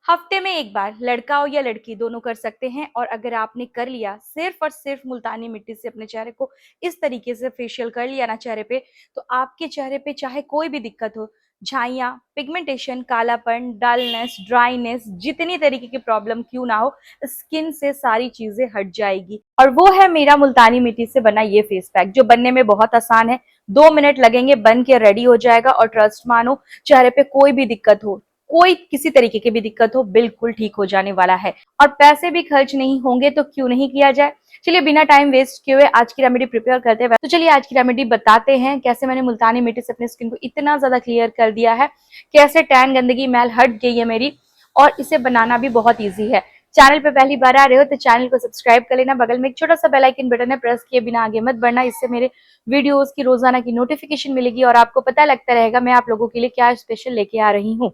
हफ्ते में एक बार लड़का हो या लड़की दोनों कर सकते हैं। और अगर आपने कर लिया सिर्फ और सिर्फ मुल्तानी मिट्टी से अपने चेहरे को इस तरीके से फेशियल कर लिया ना चेहरे पे, तो आपके चेहरे पे चाहे कोई भी दिक्कत हो, झाइयाँ, पिगमेंटेशन, कालापन, डलनेस, ड्राइनेस, जितनी तरीके की प्रॉब्लम क्यों ना हो, स्किन से सारी चीजें हट जाएगी। और वो है मेरा मुल्तानी मिट्टी से बना ये फेस पैक, जो बनने में बहुत आसान है। 2 मिनट लगेंगे, बन के रेडी हो जाएगा। और ट्रस्ट मानो, चेहरे पे कोई भी दिक्कत हो, कोई किसी तरीके की भी दिक्कत हो, बिल्कुल ठीक हो जाने वाला है। और पैसे भी खर्च नहीं होंगे तो क्यों नहीं किया जाए। चलिए बिना टाइम वेस्ट किए हुए आज की रेमेडी प्रिपेयर करते हैं। तो चलिए आज की रेमेडी बताते हैं कैसे मैंने मुल्तानी मिट्टी से अपनी स्किन को इतना ज्यादा क्लियर कर दिया है, कैसे टैन, गंदगी, मैल हट गई है मेरी। और इसे बनाना भी बहुत ईजी है। चैनल पे पहली बार आ रहे हो तो चैनल को सब्सक्राइब कर लेना, बगल में एक छोटा सा बेल आइकन बटन है, प्रेस किए बिना आगे मत बढ़ना। इससे मेरे वीडियोस की रोजाना की नोटिफिकेशन मिलेगी और आपको पता लगता रहेगा मैं आप लोगों के लिए क्या स्पेशल लेके आ रही हूँ।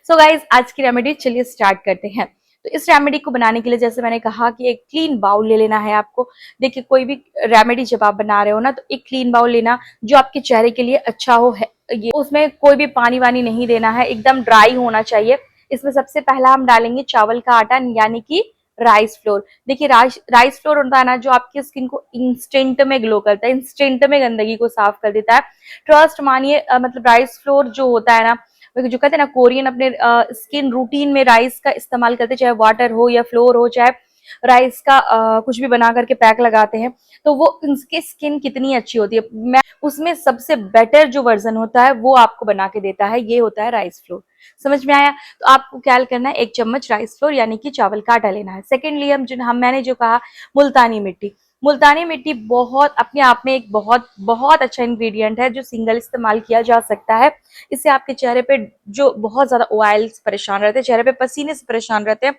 सो गाइज आज की रेमेडी चलिए स्टार्ट करते हैं। तो इस रेमेडी को बनाने के लिए जैसे मैंने कहा कि एक क्लीन बाउल ले लेना है आपको। देखिए कोई भी रेमेडी जब आप बना रहे हो ना, तो एक क्लीन बाउल लेना जो आपके चेहरे के लिए अच्छा हो है। ये उसमें कोई भी पानी वानी नहीं देना है, एकदम ड्राई होना चाहिए। इसमें सबसे पहला हम डालेंगे चावल का आटा, यानी कि राइस फ्लोर। देखिए राइस फ्लोर होता है ना, जो आपकी स्किन को इंस्टेंट में ग्लो करता है, इंस्टेंट में गंदगी को साफ कर देता है। ट्रस्ट मानिए, मतलब राइस फ्लोर जो होता है ना, जो कहते हैं ना, कोरियन अपने स्किन रूटीन में राइस का इस्तेमाल करते हैं, चाहे वाटर हो या फ्लोर हो, चाहे राइस का कुछ भी बना करके पैक लगाते हैं, तो वो उनकी स्किन कितनी अच्छी होती है। मैं उसमें सबसे बेटर जो वर्जन होता है वो आपको बना के देता है, ये होता है राइस फ्लोर। समझ में आया? तो आपको क्या करना है, 1 चम्मच राइस फ्लोर यानी कि चावल का आटा लेना है। सेकेंडली मैंने जो कहा, मुल्तानी मिट्टी। मुल्तानी मिट्टी बहुत अपने आप में एक बहुत बहुत अच्छा इंग्रेडिएंट है, जो सिंगल इस्तेमाल किया जा सकता है। इससे आपके चेहरे पे जो बहुत ज्यादा ऑयल्स परेशान रहते हैं, चेहरे पे पसीने से परेशान रहते हैं,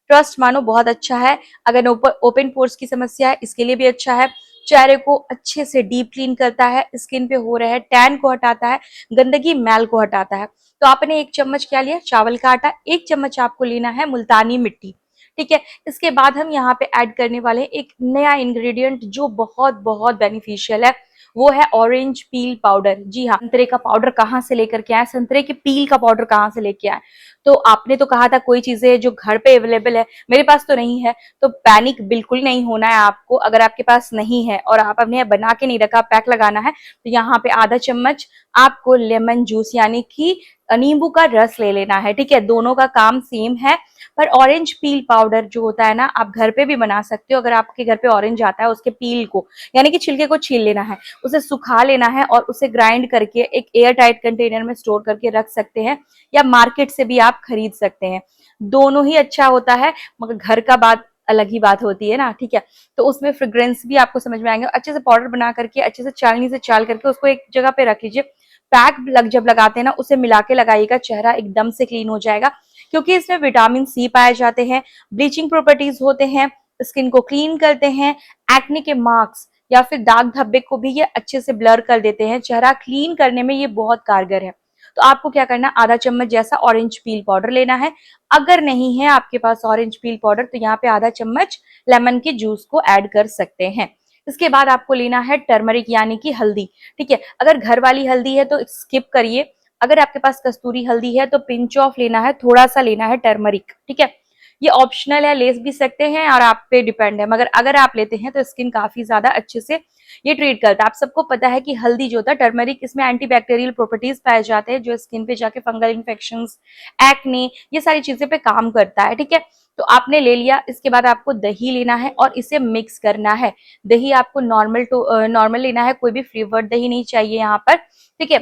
ट्रस्ट मानो बहुत अच्छा है। अगर ओपन पोर्स की समस्या है, इसके लिए भी अच्छा है। चेहरे को अच्छे से डीप क्लीन करता है, स्किन पे हो रहे टैन को हटाता है, गंदगी मैल को हटाता है। तो आपने 1 चम्मच क्या लिया, चावल का आटा। 1 चम्मच आपको लेना है मुल्तानी मिट्टी। ठीक है। इसके बाद हम यहाँ पे ऐड करने वाले हैं एक नया इंग्रेडिएंट जो बहुत बहुत बेनिफिशियल है, वो है ऑरेंज पील पाउडर। जी हाँ, संतरे का पाउडर कहाँ से लेकर के आए, संतरे के पील का पाउडर कहाँ से लेके आए। तो आपने तो कहा था कोई चीजें जो घर पे अवेलेबल है, मेरे पास तो नहीं है। तो पैनिक बिल्कुल नहीं होना है आपको। अगर आपके पास नहीं है और आप अपने बना के नहीं रखा, पैक लगाना है, तो यहाँ पे आधा चम्मच आपको लेमन जूस यानी कि नींबू का रस ले लेना है। ठीक है, दोनों का काम सेम है। पर ऑरेंज पील पाउडर जो होता है ना, आप घर पे भी बना सकते हो। अगर आपके घर पे ऑरेंज आता है, उसके पील को यानी कि छिलके को छील लेना है, उसे सुखा लेना है और उसे ग्राइंड करके एक एयर टाइट कंटेनर में स्टोर करके रख सकते हैं, या मार्केट से भी आप खरीद सकते हैं। दोनों ही अच्छा होता है, मगर घर का बात अलग ही बात होती है ना। ठीक है, तो उसमें फ्रेग्रेंस भी आपको समझ में आएंगे। अच्छे से पाउडर बना करके अच्छे से चालनी से चाल करके उसको एक जगह पे रख लीजिए। पैक जब लगाते हैं ना, उसे मिला के लगाइएगा, चेहरा एकदम से क्लीन हो जाएगा। क्योंकि इसमें विटामिन सी पाए जाते हैं, ब्लीचिंग प्रॉपर्टीज होते हैं, स्किन को क्लीन करते हैं, एक्ने के मार्क्स या फिर दाग धब्बे को भी ये अच्छे से ब्लर कर देते हैं। चेहरा क्लीन करने में ये बहुत कारगर है। तो आपको क्या करना है, आधा चम्मच जैसा ऑरेंज पील पाउडर लेना है। अगर नहीं है आपके पास ऑरेंज पील पाउडर, तो यहाँ पे आधा चम्मच लेमन के जूस को ऐड कर सकते हैं। इसके बाद आपको लेना है टर्मरिक यानी कि हल्दी। ठीक है, अगर घर वाली हल्दी है तो स्किप करिए। अगर आपके पास कस्तूरी हल्दी है तो पिंच ऑफ लेना है, थोड़ा सा लेना है टर्मरिक। ठीक है, ये ऑप्शनल है, ले भी सकते हैं और आप पे डिपेंड है, मगर अगर आप लेते हैं तो स्किन काफी ज्यादा अच्छे से ये ट्रीट करता है। आप सबको पता है कि हल्दी जो होता है टर्मरिक, इसमें एंटीबैक्टीरियल प्रॉपर्टीज पाए जाते हैं, जो स्किन पे जाके फंगल इन्फेक्शंस, एक्ने, ये सारी चीजें पे काम करता है। ठीक है, तो आपने ले लिया। इसके बाद आपको दही लेना है और इसे मिक्स करना है। दही आपको नॉर्मल लेना है, कोई भी फ्लेवर्ड दही नहीं चाहिए यहाँ पर। ठीक है,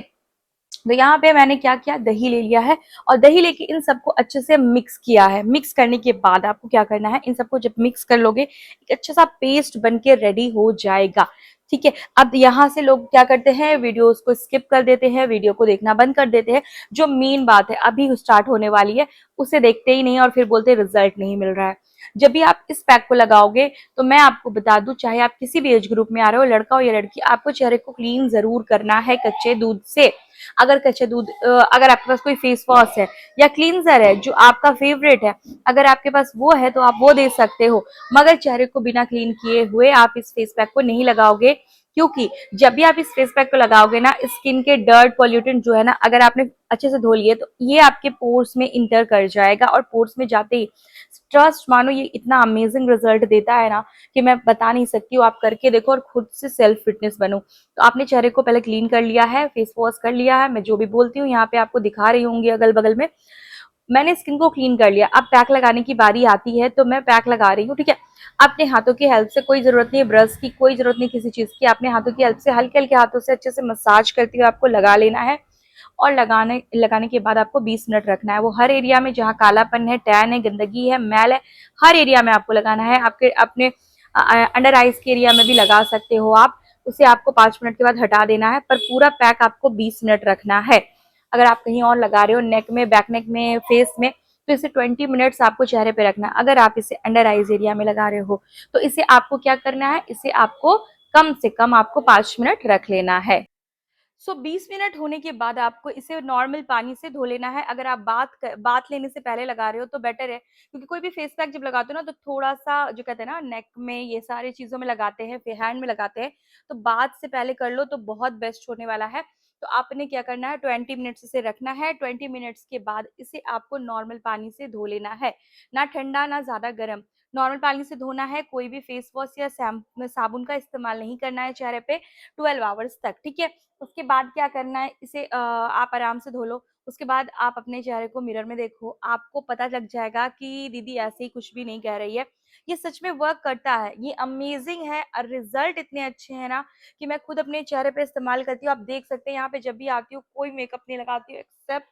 तो यहाँ पे मैंने क्या किया, दही ले लिया है और दही लेके इन सबको अच्छे से मिक्स किया है। मिक्स करने के बाद आपको क्या करना है, इन सबको जब मिक्स कर लोगे, एक अच्छा सा पेस्ट बन के रेडी हो जाएगा। ठीक है, अब यहाँ से लोग क्या करते हैं, वीडियोस को स्किप कर देते हैं, वीडियो को देखना बंद कर देते हैं। जो मेन बात है अभी स्टार्ट होने वाली है, उसे देखते ही नहीं और फिर बोलते रिजल्ट नहीं मिल रहा है। जब भी आप इस पैक को लगाओगे तो मैं आपको बता दूं, चाहे आप किसी भी एज ग्रुप में आ रहे हो, लड़का हो या लड़की, आपको चेहरे को क्लीन जरूर करना है कच्चे दूध से। अगर कच्चे दूध अगर आपके पास कोई फेस वॉश है या क्लींजर है जो आपका फेवरेट है, अगर आपके पास वो है तो आप वो दे सकते हो, मगर चेहरे को बिना क्लीन किए हुए आप इस फेस पैक को नहीं लगाओगे। क्योंकि जब भी आप इस फेस पैक को लगाओगे ना, स्किन के डर्ट पॉल्यूटेंट जो है ना, अगर आपने अच्छे से धो लिए तो ये आपके पोर्स में इंटर कर जाएगा, और पोर्स में जाते ही ट्रस्ट मानो ये इतना अमेजिंग रिजल्ट देता है ना कि मैं बता नहीं सकती हूँ। आप करके देखो और खुद से सेल्फ फिटनेस बनो। तो आपने चेहरे को पहले क्लीन कर लिया है, फेस वॉश कर लिया है, मैं जो भी बोलती हूँ यहाँ पे आपको दिखा रही होंगी अगल बगल में, मैंने स्किन को क्लीन कर लिया। अब पैक लगाने की बारी आती है, तो मैं पैक लगा रही हूँ, ठीक है। अपने हाथों की हेल्प से, कोई जरूरत नहीं है ब्रश की, कोई जरूरत नहीं किसी चीज की, अपने हाथों की हेल्प से हल्के हल्के हाथों से अच्छे से मसाज करते हुए आपको लगा लेना है। और लगाने लगाने के बाद आपको 20 मिनट रखना है। वो हर एरिया में जहाँ कालापन है, टैन है, गंदगी है, मैल है, हर एरिया में आपको लगाना है। आपके अपने अंडर आइज के एरिया में भी लगा सकते हो आप। उसे आपको 5 मिनट के बाद हटा देना है, पर पूरा पैक आपको 20 मिनट रखना है। अगर आप कहीं और लगा रहे हो, नेक में, बैक नेक में, फेस में, तो इसे 20 मिनट्स आपको चेहरे पे रखना है। अगर आप इसे अंडर आइज एरिया में लगा रहे हो तो इसे आपको क्या करना है, इसे आपको कम से कम आपको 5 मिनट रख लेना है। 20 मिनट होने के बाद आपको इसे नॉर्मल पानी से धो लेना है। अगर आप बात लेने से पहले लगा रहे हो तो बेटर है, क्योंकि कोई भी फेस पैक जब लगाते हो ना, तो थोड़ा सा जो कहते हैं ना, नेक में, ये सारी चीजों में लगाते हैं, फिर हैंड में लगाते हैं, तो बात से पहले कर लो तो बहुत बेस्ट होने वाला है। तो आपने क्या करना है, 20 मिनट्स इसे रखना है। 20 मिनट्स के बाद इसे आपको नॉर्मल पानी से धो लेना है, ना ठंडा ना ज्यादा गर्म, नॉर्मल पानी से धोना है। कोई भी फेस वॉश या साबुन का इस्तेमाल नहीं करना है चेहरे पे 12 आवर्स तक, ठीक है। उसके बाद क्या करना है, इसे आप आराम से धो लो। उसके बाद आप अपने चेहरे को मिरर में देखो, आपको पता लग जाएगा कि दीदी ऐसे ही कुछ भी नहीं कह रही है, ये सच में वर्क करता है, ये अमेजिंग है, और रिजल्ट इतने अच्छे हैं ना कि मैं खुद अपने चेहरे पे इस्तेमाल करती हूँ। आप देख सकते हैं यहाँ पे, जब भी आती हूँ कोई मेकअप नहीं लगाती हूँ एक्सेप्ट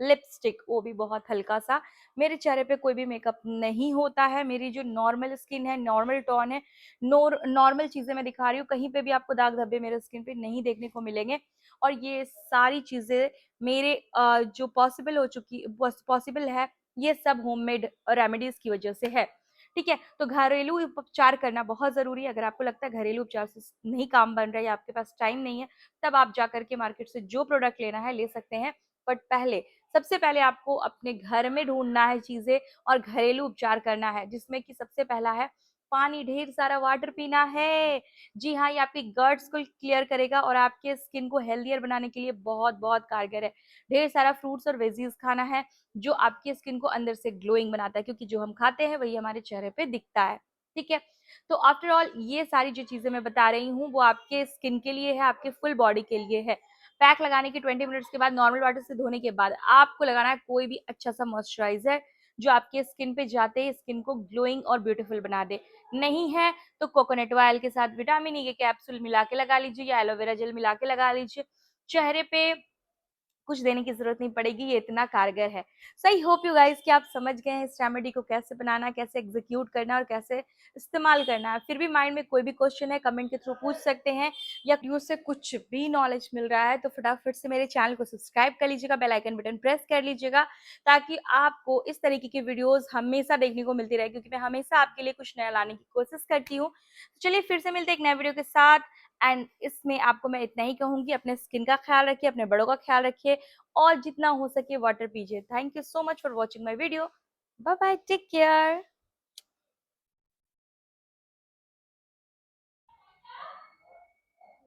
लिपस्टिक, वो भी बहुत हल्का सा। मेरे चेहरे पे कोई भी मेकअप नहीं होता है, मेरी जो नॉर्मल स्किन है, नॉर्मल टोन है, नॉर्मल चीजें मैं दिखा रही हूँ, कहीं पे भी आपको दाग धब्बे मेरे स्किन पे नहीं देखने को मिलेंगे। और ये सारी चीजें मेरे जो पॉसिबल है, ये सब होममेड रेमेडीज की वजह से है, ठीक है। तो घरेलू उपचार करना बहुत जरूरी है। अगर आपको लगता है घरेलू उपचार से नहीं काम बन रहा है या आपके पास टाइम नहीं है, तब आप जाकर के मार्केट से जो प्रोडक्ट लेना है ले सकते हैं। बट पहले, सबसे पहले आपको अपने घर में ढूंढना है चीजें और घरेलू उपचार करना है, जिसमें कि सबसे पहला है पानी, ढेर सारा वाटर पीना है। जी हाँ, ये आपकी गट्स को क्लियर करेगा और आपके स्किन को हेल्दियर बनाने के लिए बहुत बहुत कारगर है। ढेर सारा फ्रूट्स और वेजीज खाना है, जो आपकी स्किन को अंदर से ग्लोइंग बनाता है, क्योंकि जो हम खाते हैं वही हमारे चेहरे पे दिखता है, ठीक है। तो आफ्टर ऑल, ये सारी जो चीजें मैं बता रही हूँ वो आपके स्किन के लिए है, आपके फुल बॉडी के लिए है। पैक लगाने के 20 मिनट्स के बाद नॉर्मल वाटर से धोने के बाद आपको लगाना है कोई भी अच्छा सा मॉइस्चराइजर, जो आपके स्किन पे जाते ही स्किन को ग्लोइंग और ब्यूटीफुल बना दे। नहीं है तो कोकोनट ऑयल के साथ विटामिन ई के कैप्सूल मिला के लगा लीजिए, या एलोवेरा जेल मिला के लगा लीजिए। चेहरे पे कुछ देने की जरूरत नहीं पड़ेगी, ये इतना कारगर है। सो आई होप यू गाइस कि आप समझ गए हैं इस रेमेडी को कैसे बनाना, कैसे एग्जीक्यूट करना और कैसे इस्तेमाल करना है। फिर भी माइंड में कोई भी क्वेश्चन है, कमेंट के थ्रू पूछ सकते हैं, या वीडियो से कुछ भी नॉलेज मिल रहा है तो फटाफट से मेरे चैनल को सब्सक्राइब कर लीजिएगा, बेल आइकन बटन प्रेस कर लीजिएगा, ताकि आपको इस तरीके की वीडियोस हमेशा देखने को मिलती रहे, क्योंकि मैं हमेशा आपके लिए कुछ नया लाने की कोशिश करती हूँ। तो चलिए फिर से मिलते हैं एक नए वीडियो के साथ। एंड इसमें आपको मैं इतना ही कहूंगी, अपने स्किन का ख्याल रखिए, अपने बड़ों का ख्याल रखिए, और जितना हो सके वाटर पीजिए। Thank you so much for watching my video. Bye bye, take care.